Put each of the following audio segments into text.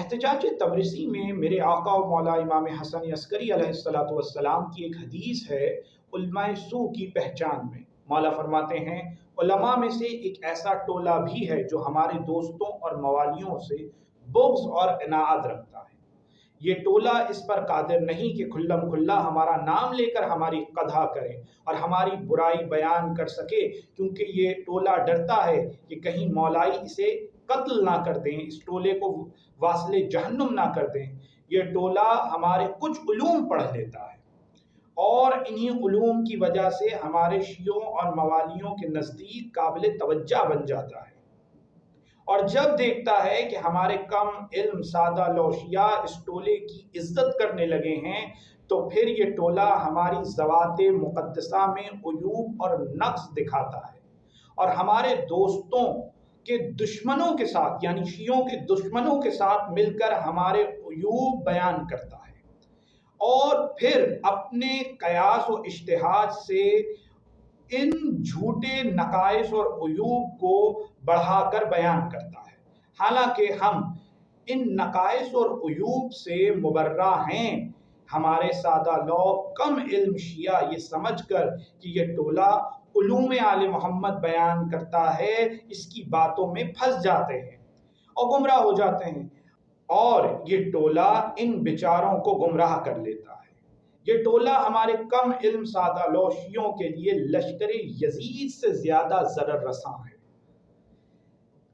احتجاج تبرسی میں میرے آقا و مولا امام حسن عسکری علیہ السلام کی ایک حدیث ہے علماء سو کی پہچان میں۔ مولا فرماتے ہیں علماء میں سے ایک ایسا ٹولہ بھی ہے جو ہمارے دوستوں اور موالیوں سے بغض اور عناد رکھتا ہے۔ یہ ٹولہ اس پر قادر نہیں کہ کھلم کھلا ہمارا نام لے کر ہماری قدح کرے اور ہماری برائی بیان کر سکے، کیونکہ یہ ٹولہ ڈرتا ہے کہ کہیں مولائی اسے قتل نہ کر دیں، اس ٹولے کو واصل جہنم نہ کر دیں۔ یہ ٹولہ ہمارے کچھ علوم پڑھ لیتا ہے اور انہی علوم کی وجہ سے ہمارے شیعوں اور موالیوں کے نزدیک قابل توجہ بن جاتا ہے، اور جب دیکھتا ہے کہ ہمارے کم علم سادہ لوشیا اس ٹولے کی عزت کرنے لگے ہیں تو پھر یہ ٹولہ ہماری ذوات مقدسہ میں عیوب اور نقص دکھاتا ہے، اور ہمارے دوستوں کے دشمنوں کے ساتھ یعنی شیعوں کے دشمنوں کے ساتھ مل کر ہمارے عیوب بیان کرتا ہے، اور پھر اپنے قیاس و اجتہاد سے ان جھوٹے نقائص اور عیوب کو بڑھا کر بیان کرتا ہے، حالانکہ ہم ان نقائص اور عیوب سے مبرہ ہیں۔ ہمارے سادہ لوگ کم علم شیعہ یہ سمجھ کر کہ یہ ٹولہ علوم آل محمد بیان کرتا ہے اس کی باتوں میں پھنس جاتے ہیں اور گمراہ ہو جاتے ہیں، اور یہ ٹولہ ان بیچاروں کو گمراہ کر لیتا ہے۔ یہ ٹولہ ہمارے کم علم سادہ لو شیعوں کے لیے لشکر یزید سے زیادہ ضرر رساں ہے،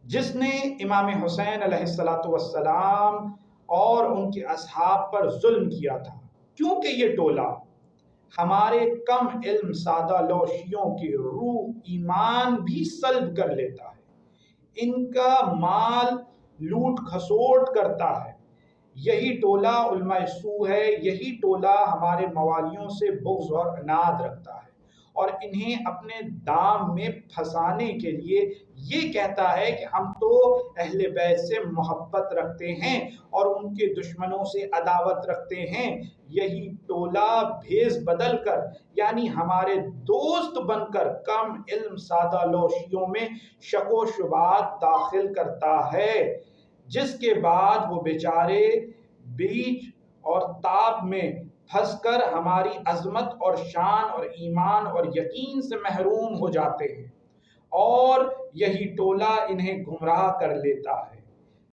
جس نے امام حسین علیہ السلام اور ان کے اصحاب پر ظلم کیا تھا، کیونکہ یہ ٹولہ ہمارے کم علم سادہ لو شیعوں کی روح ایمان بھی سلب کر لیتا ہے، ان کا مال لوٹ کھسوٹ کرتا ہے۔ یہی ٹولہ علماء سو ہے، یہی ٹولہ ہمارے موالیوں سے بغض اور عناد رکھتا ہے اور انہیں اپنے دام میں پھنسانے کے لیے یہ کہتا ہے کہ ہم تو اہل بیت سے محبت رکھتے ہیں اور ان کے دشمنوں سے عداوت رکھتے ہیں۔ یہی ٹولہ بھیس بدل کر یعنی ہمارے دوست بن کر کم علم سادہ لوشیوں میں شک و شبہات داخل کرتا ہے، جس کے بعد وہ بیچارے بیچ اور تاب میں پھنس کر ہماری عظمت اور شان اور ایمان اور یقین سے محروم ہو جاتے ہیں، اور یہی ٹولہ انہیں گمراہ کر لیتا ہے۔